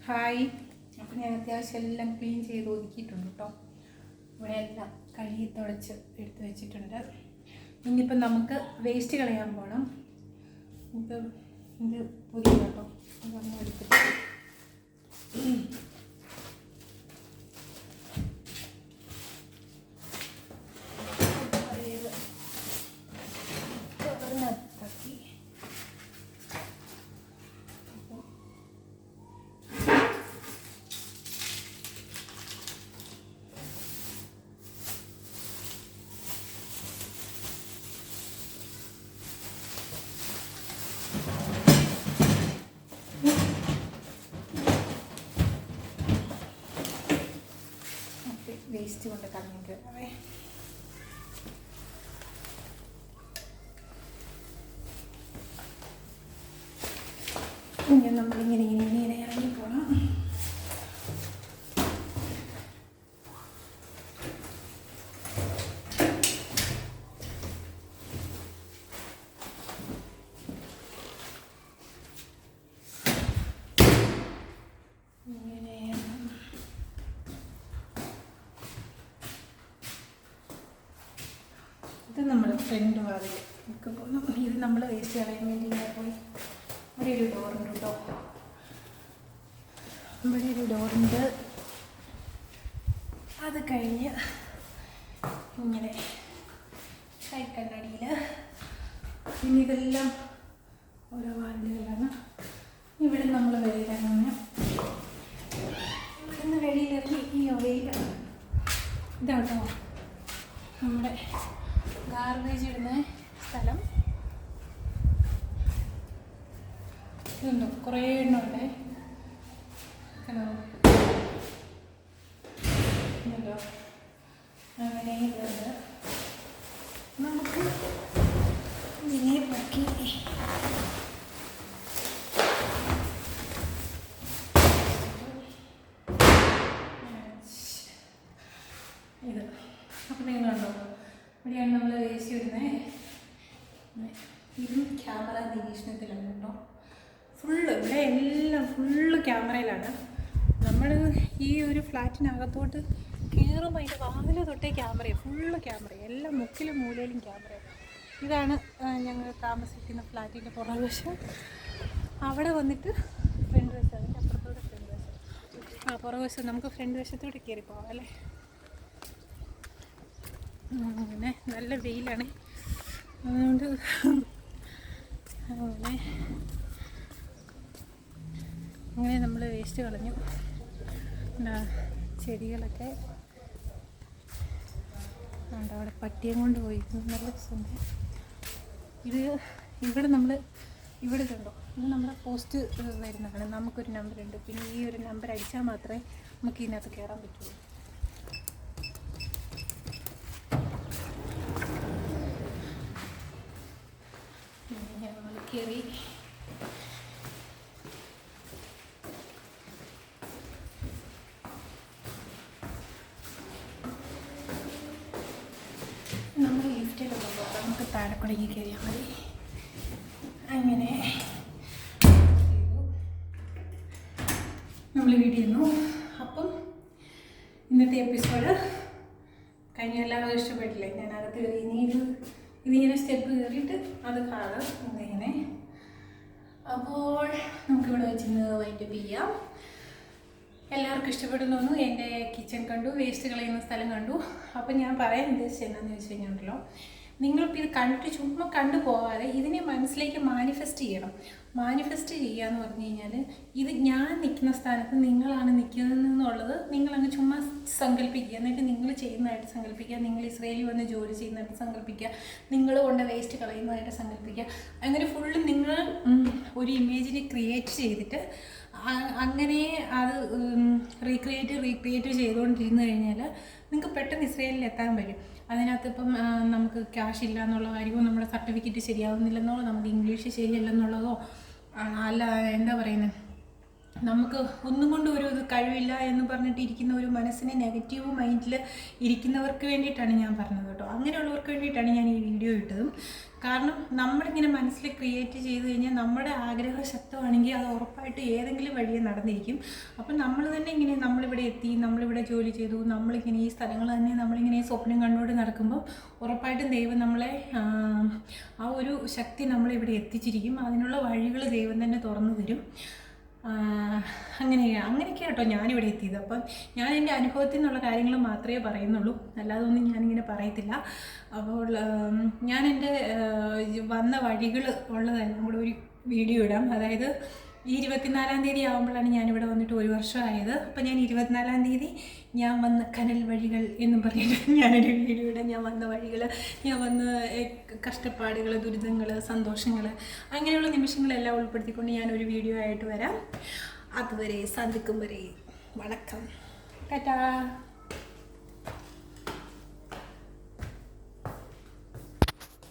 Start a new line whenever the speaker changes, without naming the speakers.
Hi. അപ്പം ഞാൻ അത്യാവശ്യം എല്ലാം ക്ലീൻ ചെയ്ത് ഒതുക്കിയിട്ടുണ്ട് കേട്ടോ. ഇവിടെ എല്ലാം കഴുകി തുടച്ച് എടുത്ത് വെച്ചിട്ടുണ്ട്. ഇനിയിപ്പം നമുക്ക് വേസ്റ്റ് കളയാൻ പോകണം. ഇപ്പം ഇത് പുതിയ കേട്ടോ, അതൊന്നും എടുത്തിട്ട് വേസ്റ്റ് കൊണ്ട് കളഞ്ഞിട്ട് ഇങ്ങനെ നമ്മളിങ്ങനെ ഇങ്ങനെ ഇറങ്ങി പോകണം. ഇത് നമ്മൾ ഫ്രണ്ട് വാതിൽ ഒക്കെ പോകുന്നു. ഇത് നമ്മൾ വേസ്റ്റ് കളയാൻ വേണ്ടി ഇങ്ങനെ പോയി. ഇവിടെ ഒരു ഡോറുണ്ട് കേട്ടോ, ഇവിടെ ഒരു ഡോറുണ്ട്. അത് കഴിഞ്ഞ് ഇങ്ങനെ കൈക്കണ്ണടിയിൽ പിന്നെ ഇതെല്ലാം ഓരോ വാതിലുകളാണ്. ഇവിടെ നമ്മൾ വെളിയിലിറങ്ങുന്ന ഇവിടുന്ന് വെളിയിലിറങ്ങി ഈ വെയിൽ ഇതാട്ടോ നമ്മുടെ ഗാർബേജ് ഇടുന്ന സ്ഥലം. ഇതുണ്ടോ, കുറേ എണ്ണമുണ്ടേ. ഇതുണ്ടോ, അങ്ങനെ ഇതുണ്ട്. നമുക്ക് ഇതിനെ പൊക്കി ഇത് അപ്പം നിങ്ങളുണ്ടോ, ഇവിടെയാണ് നമ്മൾ വേസ്റ്റ് ഇടുന്നത്. ഇതും ക്യാമറ നിരീക്ഷണത്തിലാണ് കേട്ടോ. ഫുള്ള് ഇവിടെ എല്ലാം ഫുള്ള് ക്യാമറയിലാണ്. നമ്മൾ ഈ ഒരു ഫ്ലാറ്റിനകത്തോട്ട് കയറുമ്പോൾ അതിൻ്റെ വാതിൽ തൊട്ടേ ക്യാമറയാണ്, ഫുള്ള് ക്യാമറയാണ്. എല്ലാം മുക്കിലും മൂലയിലും ക്യാമറയാണ്. ഇതാണ് ഞങ്ങൾ താമസിക്കുന്ന ഫ്ലാറ്റിൻ്റെ പുറകുവശം. അവിടെ വന്നിട്ട് ഫ്രണ്ട് വശം, അതിൻ്റെ അപ്പുറത്തോടെ ഫ്രണ്ട് വശം. പുറകുവശം നമുക്ക് ഫ്രണ്ട് വശത്തോടെ കയറി പോകാം അല്ലേ. അങ്ങനെ നല്ല വെയിലാണ്, അതുകൊണ്ട് അങ്ങനെ നമ്മൾ വേസ്റ്റ് കളഞ്ഞു. ചെടികളൊക്കെ ഉണ്ട്, അവിടെ പട്ടിയും കൊണ്ട് പോയിരിക്കുന്നു. നല്ല രസമുണ്ട്. ഇവിടെ നമ്മൾ ഇവിടെ കണ്ടോ, ഇത് നമ്മുടെ പോസ്റ്റ് വരുന്നതാണ്. നമുക്കൊരു നമ്പറുണ്ട്, പിന്നെ ഈ ഒരു നമ്പർ അടിച്ചാൽ മാത്രമേ നമുക്ക് ഇതിനകത്ത് കയറാൻ പറ്റുള്ളൂ. നമ്മൾ കയറി നമ്മൾ ലിഫ്റ്റിലൊന്നും പോകാം, നമുക്ക് താഴെ കുടങ്ങി കയറിയാൽ മതി. അങ്ങനെ നമ്മൾ വീടിയിരുന്നു. അപ്പം ഇന്നത്തെ എപ്പിസോഡ് കഴിഞ്ഞ എല്ലാവരും ഇഷ്ടപ്പെട്ടില്ലേ? ഞാനകത്ത് കയറി ഇതിങ്ങനെ സ്റ്റെപ്പ് കയറിയിട്ട് അത് കാണാം എന്നിങ്ങനെ. അപ്പോൾ നമുക്കിവിടെ വെച്ചിന്ന് വൈൻഡപ്പ് ചെയ്യാം. എല്ലാവർക്കും ഇഷ്ടപ്പെടുന്നു. എൻ്റെ കിച്ചൺ കണ്ടു, വേസ്റ്റ് കളയുന്ന സ്ഥലം കണ്ടു. അപ്പം ഞാൻ പറയാൻ ഉദ്ദേശിച്ചത് എന്താണെന്ന് വെച്ച് കഴിഞ്ഞാൽ, നിങ്ങളിപ്പോൾ ഇത് കണ്ടിട്ട് ചുമ്മാ കണ്ടു പോകാതെ ഇതിനെ മനസ്സിലേക്ക് മാനിഫെസ്റ്റ് ചെയ്യണം. മാനിഫെസ്റ്റ് ചെയ്യുക എന്ന് പറഞ്ഞു കഴിഞ്ഞാൽ, ഇത് ഞാൻ നിൽക്കുന്ന സ്ഥാനത്ത് നിങ്ങളാണ് നിൽക്കുന്നതെന്നുള്ളത് നിങ്ങളങ്ങ് ചുമ്മാ സങ്കല്പിക്കുക. എന്നിട്ട് നിങ്ങൾ ചെയ്യുന്നതായിട്ട് സങ്കല്പിക്കുക, നിങ്ങൾ ഇസ്രയേലിൽ വന്ന് ജോലി ചെയ്യുന്നതായിട്ട് സങ്കല്പിക്കുക, നിങ്ങൾ കൊണ്ട് വേസ്റ്റ് കളയുന്നതായിട്ട് സങ്കല്പിക്കുക. അങ്ങനെ ഫുള്ള് നിങ്ങൾ ഒരു ഇമേജിനെ ക്രിയേറ്റ് ചെയ്തിട്ട് അങ്ങനെ അത് റീക്രിയേറ്റ് ചെയ്തുകൊണ്ടിരുന്നു കഴിഞ്ഞാൽ നിങ്ങൾക്ക് പെട്ടെന്ന് ഇസ്രയേലിൽ എത്താൻ പറ്റും. അതിനകത്ത് ഇപ്പം നമുക്ക് ക്യാഷ് ഇല്ല എന്നുള്ള കാര്യമോ, നമ്മുടെ സർട്ടിഫിക്കറ്റ് ശരിയാവുന്നില്ലെന്നോ, നമുക്ക് ഇംഗ്ലീഷ് ശരിയല്ലെന്നുള്ളതോ, അല്ല എന്താ പറയുന്നത്, നമുക്ക് ഒന്നും കൊണ്ടും ഒരു ഇത് കഴിവില്ല എന്ന് പറഞ്ഞിട്ട് ഇരിക്കുന്ന ഒരു മനസ്സിനെ നെഗറ്റീവ് മൈൻഡിൽ ഇരിക്കുന്നവർക്ക് വേണ്ടിയിട്ടാണ് ഞാൻ പറഞ്ഞത് കേട്ടോ. അങ്ങനെയുള്ളവർക്ക് വേണ്ടിയിട്ടാണ് ഞാൻ ഈ വീഡിയോ ഇട്ടതും. കാരണം നമ്മളിങ്ങനെ മനസ്സിൽ ക്രിയേറ്റ് ചെയ്ത് കഴിഞ്ഞാൽ നമ്മുടെ ആഗ്രഹം ശക്തമാണെങ്കിൽ അത് ഉറപ്പായിട്ട് ഏതെങ്കിലും വഴിയെ നടന്നിരിക്കും. അപ്പം നമ്മൾ തന്നെ ഇങ്ങനെ നമ്മളിവിടെ എത്തി, നമ്മളിവിടെ ജോലി ചെയ്തു, നമ്മളിങ്ങനെ ഈ സ്ഥലങ്ങൾ തന്നെ നമ്മളിങ്ങനെ സ്വപ്നം കണ്ടുകൊണ്ട് നടക്കുമ്പോൾ ഉറപ്പായിട്ടും ദൈവം നമ്മളെ ആ ഒരു ശക്തി നമ്മളിവിടെ എത്തിച്ചിരിക്കും. അതിനുള്ള വഴികൾ ദൈവം തന്നെ തുറന്നു തരും. അങ്ങനെയൊക്കെ കേട്ടോ ഞാനിവിടെ എത്തിയത്. അപ്പം ഞാൻ എൻ്റെ അനുഭവത്തിൽ നിന്നുള്ള കാര്യങ്ങൾ മാത്രമേ പറയുന്നുള്ളൂ, അല്ലാതെ ഒന്നും ഞാനിങ്ങനെ പറയത്തില്ല. അപ്പോൾ ഞാൻ എൻ്റെ വന്ന വഴികൾ ഉള്ളതെല്ലാം കൂടെ ഒരു വീഡിയോ ഇടാം. അതായത് ഈ 24-ാം തീയതി ആകുമ്പോഴാണ് ഞാനിവിടെ വന്നിട്ട് 1 വർഷമായത്. അപ്പം ഞാൻ 24-ാം തീയതി ഞാൻ വന്ന കനൽ വഴികൾ എന്നും പറഞ്ഞിട്ട് ഞാനൊരു വീഡിയോ ഇടാം. ഞാൻ വന്ന വഴികൾ, ഞാൻ വന്ന കഷ്ടപ്പാടുകൾ, ദുരിതങ്ങൾ, സന്തോഷങ്ങൾ, അങ്ങനെയുള്ള നിമിഷങ്ങളെല്ലാം ഉൾപ്പെടുത്തിക്കൊണ്ട് ഞാനൊരു വീഡിയോ ആയിട്ട് വരാം. അതുവരെ സന്ധിക്കും വരെ വണക്കം, ടാറ്റാ.